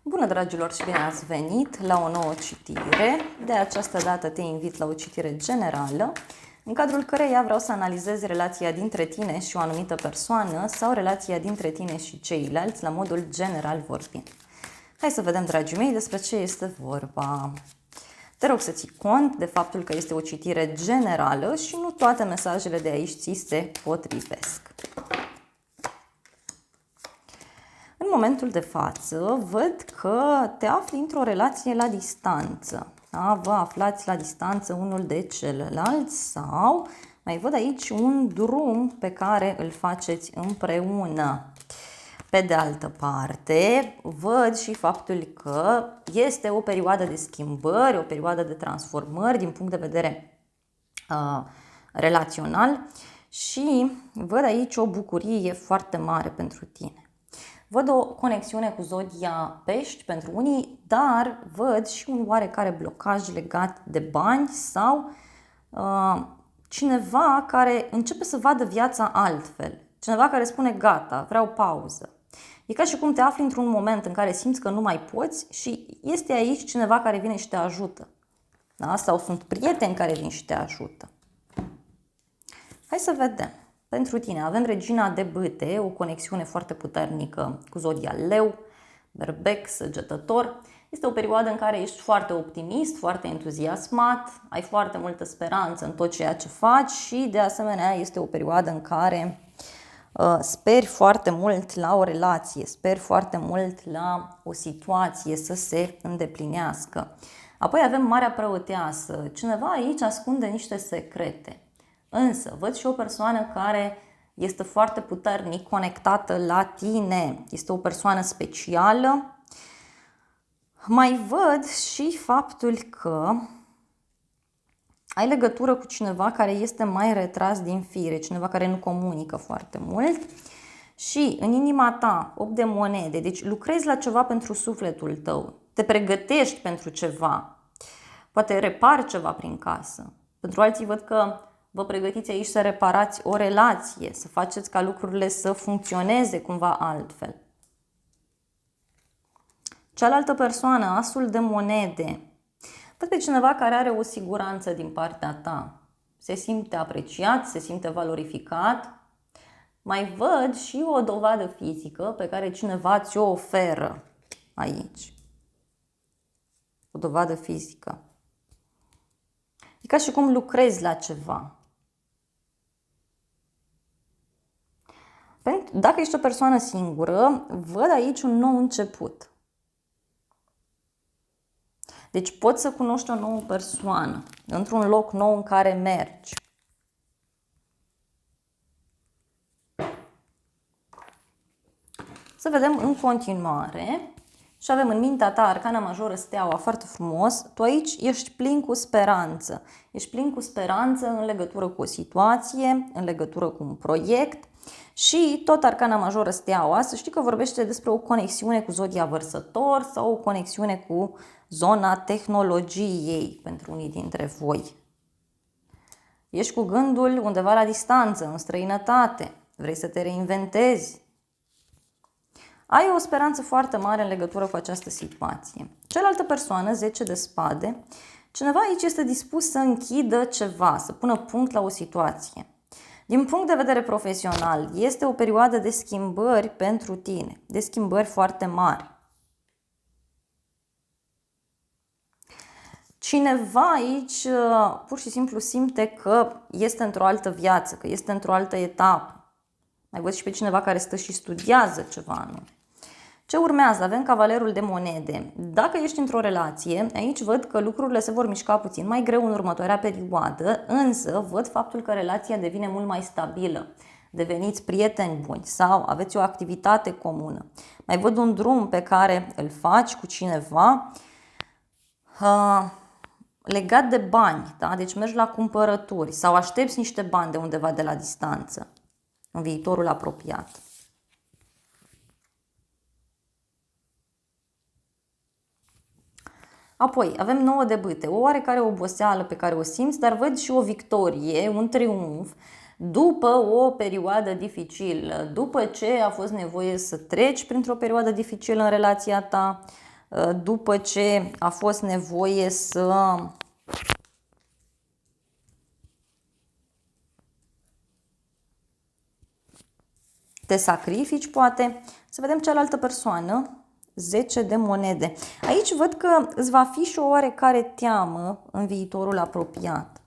Bună, dragilor, și bine ați venit la o nouă citire. De această dată te invit la o citire generală, în cadrul căreia vreau să analizez relația dintre tine și o anumită persoană sau relația dintre tine și ceilalți, la modul general vorbind. Hai să vedem, dragii mei, despre ce este vorba. Te rog să ții cont de faptul că este o citire generală și nu toate mesajele de aici ți se potrivesc. În momentul de față, văd că te afli într-o relație la distanță. Da? Vă aflați la distanță unul de celălalt sau mai văd aici un drum pe care îl faceți împreună. Pe de altă parte, văd și faptul că este o perioadă de schimbări, o perioadă de transformări din punct de vedere relațional și văd aici o bucurie foarte mare pentru tine. Văd o conexiune cu zodia Pești pentru unii, dar văd și un oarecare blocaj legat de bani sau cineva care începe să vadă viața altfel. Cineva care spune gata, vreau pauză. E ca și cum te afli într-un moment în care simți că nu mai poți și este aici cineva care vine și te ajută. Da? Sau sunt prieteni care vin și te ajută. Hai să vedem. Pentru tine avem Regina de Bâte, o conexiune foarte puternică cu zodia Leu, Berbec, Săgetător. Este o perioadă în care ești foarte optimist, foarte entuziasmat, ai foarte multă speranță în tot ceea ce faci și de asemenea este o perioadă în care speri foarte mult la o relație, speri foarte mult la o situație să se îndeplinească. Apoi avem Marea Preoteasă. Cineva aici ascunde niște secrete. Însă, văd și o persoană care este foarte puternic conectată la tine. Este o persoană specială. Mai văd și faptul că ai legătură cu cineva care este mai retras din fire, cineva care nu comunică foarte mult. Și în inima ta, 8 de monede, deci lucrezi la ceva pentru sufletul tău, te pregătești pentru ceva, poate repari ceva prin casă. Pentru alții văd că vă pregătiți aici să reparați o relație, să faceți ca lucrurile să funcționeze cumva altfel. Cealaltă persoană, Asul de monede, văd pe cineva care are o siguranță din partea ta. Se simte apreciat, se simte valorificat. Mai văd și o dovadă fizică pe care cineva ți-o oferă aici. O dovadă fizică. E ca și cum lucrezi la ceva. Dacă ești o persoană singură, văd aici un nou început. Deci poți să cunoști o nouă persoană într-un loc nou în care mergi. Să vedem în continuare. Și avem în mintea ta Arcana Majoră Steaua, foarte frumos. Tu aici ești plin cu speranță. Ești plin cu speranță în legătură cu o situație, în legătură cu un proiect. Și tot Arcana Majoră Steaua, să știi că vorbește despre o conexiune cu zodia Vărsător sau o conexiune cu zona tehnologiei pentru unii dintre voi. Ești cu gândul undeva la distanță, în străinătate. Vrei să te reinventezi. Ai o speranță foarte mare în legătură cu această situație. Cealaltă persoană, 10 de spade, cineva aici este dispus să închidă ceva, să pună punct la o situație. Din punct de vedere profesional, este o perioadă de schimbări pentru tine, de schimbări foarte mari. Cineva aici pur și simplu simte că este într-o altă viață, că este într-o altă etapă. Mai văd și pe cineva care stă și studiază ceva anume. Ce urmează? Avem Cavalerul de monede. Dacă ești într-o relație, aici văd că lucrurile se vor mișca puțin mai greu în următoarea perioadă, însă văd faptul că relația devine mult mai stabilă. Deveniți prieteni buni sau aveți o activitate comună. Mai văd un drum pe care îl faci cu cineva legat de bani, da? Deci mergi la cumpărături sau aștepți niște bani de undeva de la distanță în viitorul apropiat. Apoi, avem 9 de bâte, o oarecare oboseală pe care o simți, dar văd și o victorie, un triumf, după o perioadă dificilă, după ce a fost nevoie să treci printr-o perioadă dificilă în relația ta, după ce a fost nevoie să te sacrifici, poate. Să vedem cealaltă persoană. 10 de monede. Aici văd că îți va fi și o oarecare teamă în viitorul apropiat.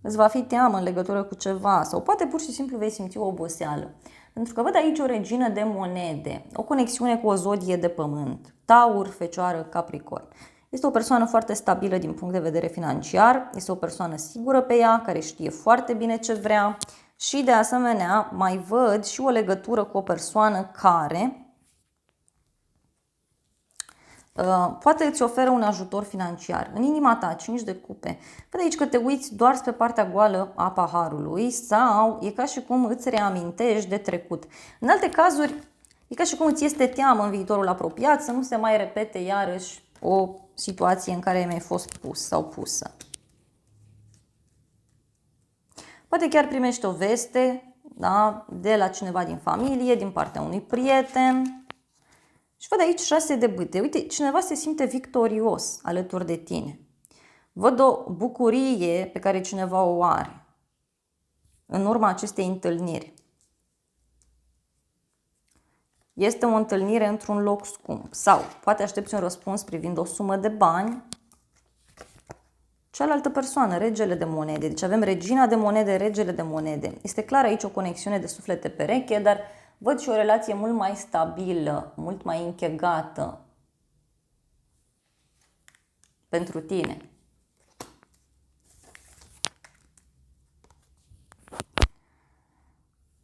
Îți va fi teamă în legătură cu ceva sau poate pur și simplu vei simți o oboseală. Pentru că văd aici o regină de monede, o conexiune cu o zodie de pământ, Taur, Fecioară, Capricorn. Este o persoană foarte stabilă din punct de vedere financiar, este o persoană sigură pe ea, care știe foarte bine ce vrea și de asemenea mai văd și o legătură cu o persoană care poate îți oferă un ajutor financiar. În inima ta, 5 de cupe. Văd aici că te uiți doar spre partea goală a paharului sau e ca și cum îți reamintești de trecut. În alte cazuri, e ca și cum îți este teamă în viitorul apropiat să nu se mai repete iarăși o situație în care ai mai fost pus sau pusă. Poate chiar primești o veste, da, de la cineva din familie, din partea unui prieten. Și văd aici 6 de bâte. Uite, cineva se simte victorios alături de tine. Văd o bucurie pe care cineva o are în urma acestei întâlniri. Este o întâlnire într-un loc scump sau poate aștepți un răspuns privind o sumă de bani. Cealaltă persoană, regele de monede. Deci avem regina de monede, regele de monede. Este clar aici o conexiune de suflete pereche, dar văd și o relație mult mai stabilă, mult mai închegată pentru tine.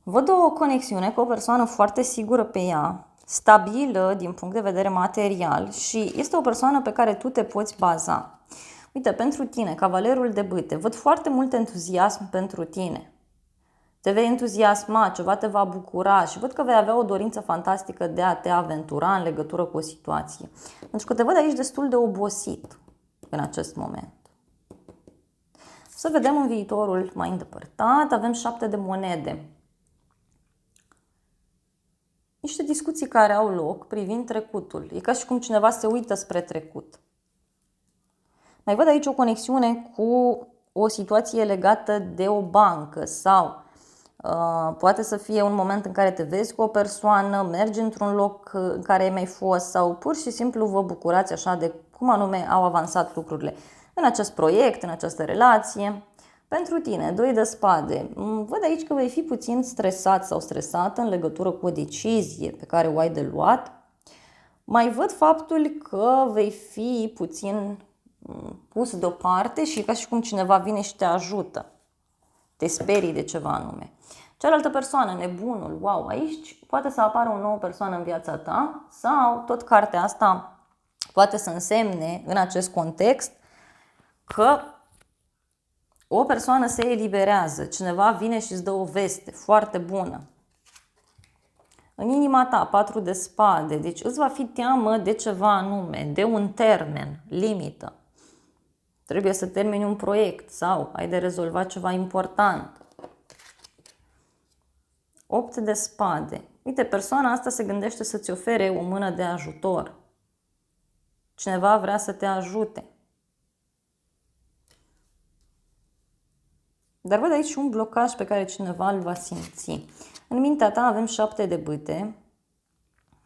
Văd o conexiune cu o persoană foarte sigură pe ea, stabilă din punct de vedere material și este o persoană pe care tu te poți baza. Uite, pentru tine, cavalerul de bâte, văd foarte mult entuziasm pentru tine. Te vei entuziasma, ceva te va bucura și văd că vei avea o dorință fantastică de a te aventura în legătură cu o situație. Pentru că te văd aici destul de obosit în acest moment. Să vedem în viitorul mai îndepărtat. Avem 7 de monede. Niște discuții care au loc privind trecutul. E ca și cum cineva se uită spre trecut. Mai văd aici o conexiune cu o situație legată de o bancă sau poate să fie un moment în care te vezi cu o persoană, mergi într-un loc în care ai mai fost sau pur și simplu vă bucurați așa de cum anume au avansat lucrurile în acest proiect, în această relație. Pentru tine, 2 de spade, văd aici că vei fi puțin stresat sau stresată în legătură cu o decizie pe care o ai de luat. Mai văd faptul că vei fi puțin pus deoparte și ca și cum cineva vine și te ajută. Te sperii de ceva anume. Cealaltă persoană, nebunul, wow, aici poate să apară o nouă persoană în viața ta sau tot cartea asta poate să însemne în acest context că o persoană se eliberează, cineva vine și îți dă o veste foarte bună. În inima ta, 4 de spade, deci îți va fi teamă de ceva anume, de un termen, limită. Trebuie să termini un proiect sau ai de rezolvat ceva important. 8 de spade. Uite, persoana asta se gândește să-ți ofere o mână de ajutor. Cineva vrea să te ajute. Dar văd aici un blocaj pe care cineva îl va simți. În mintea ta avem 7 de bâte.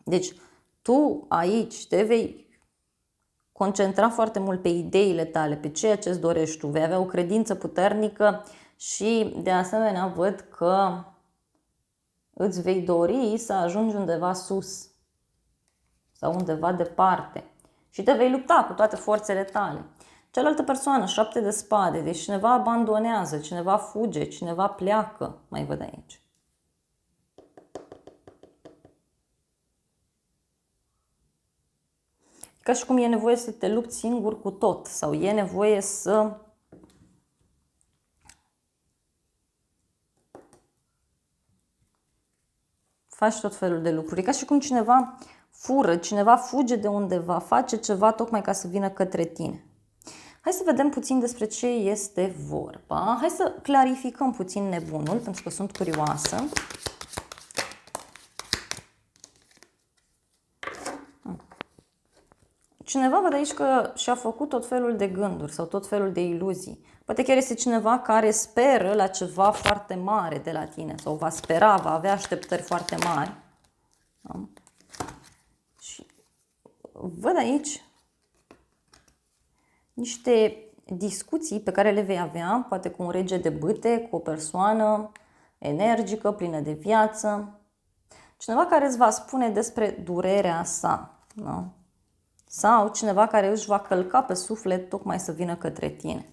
Deci tu aici te vei concentra foarte mult pe ideile tale, pe ceea ce îți dorești tu. Vei avea o credință puternică și de asemenea văd că îți vei dori să ajungi undeva sus sau undeva departe și te vei lupta cu toate forțele tale. Cealaltă persoană, 7 de spade, deci cineva abandonează, cineva fuge, cineva pleacă, mai văd aici. Ca și cum e nevoie să te lupți singur cu tot sau e nevoie să faci tot felul de lucruri. E ca și cum cineva fură, cineva fuge de undeva, face ceva tocmai ca să vină către tine. Hai să vedem puțin despre ce este vorba. Hai să clarificăm puțin nebunul, pentru că sunt curioasă. cineva văd aici că și-a făcut tot felul de gânduri sau tot felul de iluzii. Poate chiar este cineva care speră la ceva foarte mare de la tine sau va spera, va avea așteptări foarte mari. Da? Și văd aici niște discuții pe care le vei avea, poate cu un rege de bâte, cu o persoană energică, plină de viață. Cineva care îți va spune despre durerea sa. Da? Sau cineva care își va călca pe suflet tocmai să vină către tine.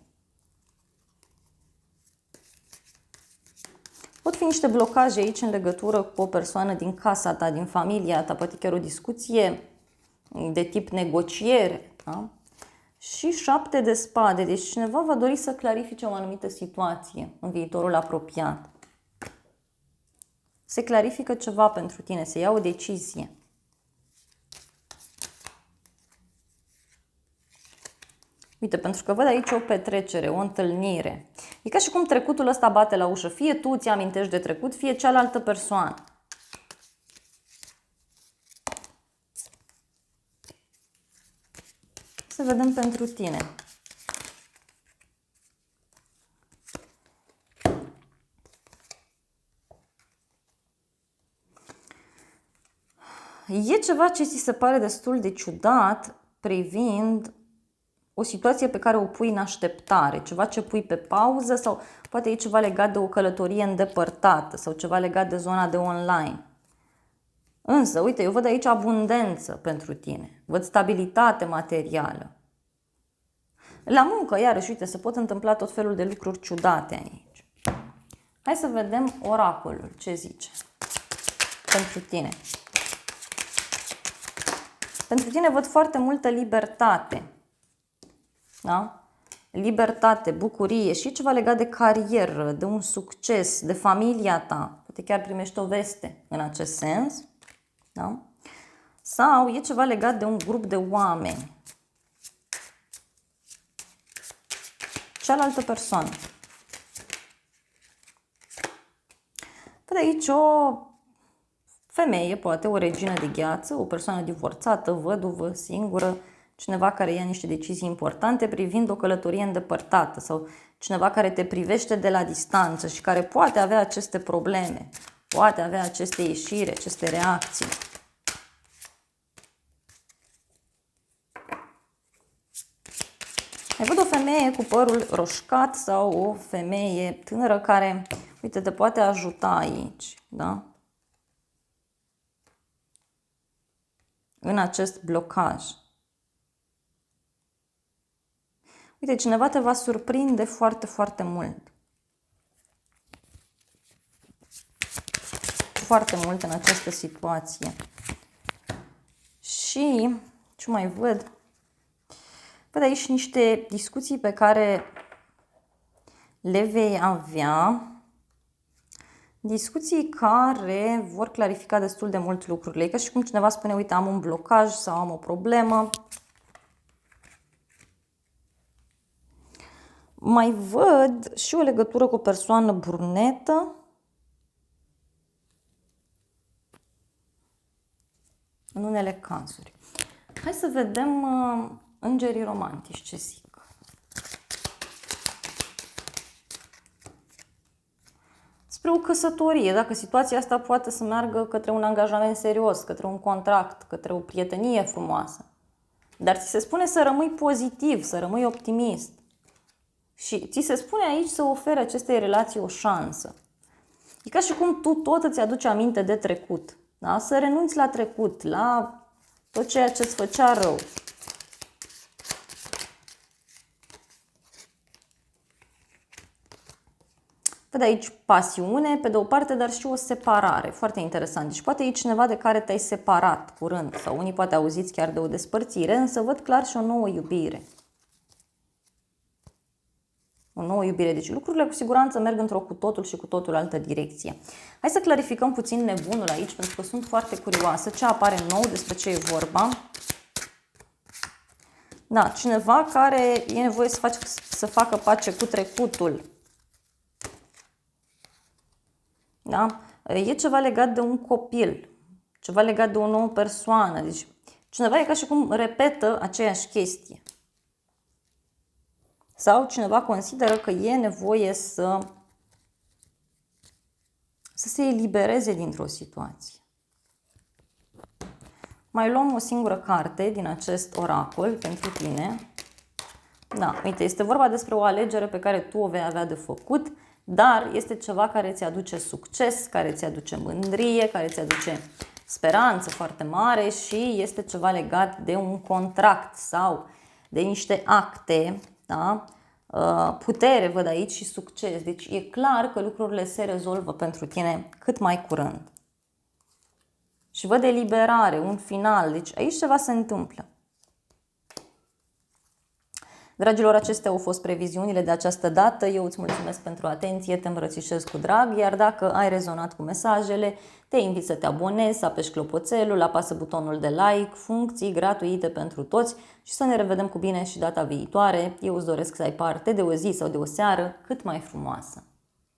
Pot fi niște blocaje aici în legătură cu o persoană din casa ta, din familia ta, poate chiar o discuție de tip negociere. Da? Și 7 de spade, deci cineva va dori să clarifice o anumită situație în viitorul apropiat. Se clarifică ceva pentru tine, se ia o decizie. Uite, pentru că văd aici o petrecere, o întâlnire. E ca și cum trecutul ăsta bate la ușă. Fie tu ți amintești de trecut, fie cealaltă persoană. Să vedem pentru tine. E ceva ce ți se pare destul de ciudat privind o situație pe care o pui în așteptare, ceva ce pui pe pauză sau poate e ceva legat de o călătorie îndepărtată sau ceva legat de zona de online. Însă, uite, eu văd aici abundență pentru tine, văd stabilitate materială. La muncă, iarăși, uite, se pot întâmpla tot felul de lucruri ciudate aici. Hai să vedem oracolul, ce zice pentru tine. Pentru tine văd foarte multă libertate. Da? Libertate, bucurie și ceva legat de carieră, de un succes, de familia ta. Poate chiar primești o veste în acest sens. Da? Sau e ceva legat de un grup de oameni. Cealaltă persoană. Văd aici o femeie, poate o regină de gheață, o persoană divorțată, văduvă, singură, cineva care ia niște decizii importante privind o călătorie îndepărtată sau cineva care te privește de la distanță și care poate avea aceste probleme, poate avea aceste ieșiri, aceste reacții. Mai văd o femeie cu părul roșcat sau o femeie tânără care, uite, te poate ajuta aici, da? În acest blocaj. Uite, cineva te va surprinde foarte, foarte mult. Foarte mult în această situație. Și, ce mai văd? Văd aici niște discuții pe care le vei avea. Discuții care vor clarifica destul de mult lucrurile. E ca și cum cineva spune, uite, am un blocaj sau am o problemă. Mai văd și o legătură cu o persoană brunetă. În unele cazuri. Hai să vedem îngerii romantici ce zic. Spre o căsătorie, dacă situația asta poate să meargă către un angajament serios, către un contract, către o prietenie frumoasă. Dar ți se spune să rămâi pozitiv, să rămâi optimist. Și ți se spune aici să oferi acestei relații o șansă. E ca și cum tu tot îți aduci aminte de trecut. Da? Să renunți la trecut, la tot ceea ce îți făcea rău. Văd aici pasiune, pe de o parte, dar și o separare. Foarte interesant. Deci poate e cineva de care te-ai separat curând sau unii poate auziți chiar de o despărțire, însă văd clar și o nouă iubire. O nouă iubire. Deci lucrurile cu siguranță merg într-o cu totul și cu totul altă direcție. Hai să clarificăm puțin nebunul aici, pentru că sunt foarte curioasă ce apare nou, despre ce e vorba. Da, cineva care e nevoie să facă pace cu trecutul. Da? E ceva legat de un copil, ceva legat de o nouă persoană. Deci Cineva e ca și cum repetă aceeași chestie. Sau cineva consideră că e nevoie să se elibereze dintr-o situație. Mai luăm o singură carte din acest oracol pentru tine. Da, uite, este vorba despre o alegere pe care tu o vei avea de făcut, dar este ceva care ți aduce succes, care ți aduce mândrie, care ți aduce speranță foarte mare și este ceva legat de un contract sau de niște acte, da? Putere văd aici și succes. Deci e clar că lucrurile se rezolvă pentru tine cât mai curând. Și văd eliberare, un final, deci aici ceva se întâmplă. Dragilor, acestea au fost previziunile de această dată. Eu îți mulțumesc pentru atenție, te îmbrățișez cu drag, iar dacă ai rezonat cu mesajele, te invit să te abonezi, să apeși clopoțelul, apasă butonul de like, funcții gratuite pentru toți și să ne revedem cu bine și data viitoare. Eu îți doresc să ai parte de o zi sau de o seară cât mai frumoasă.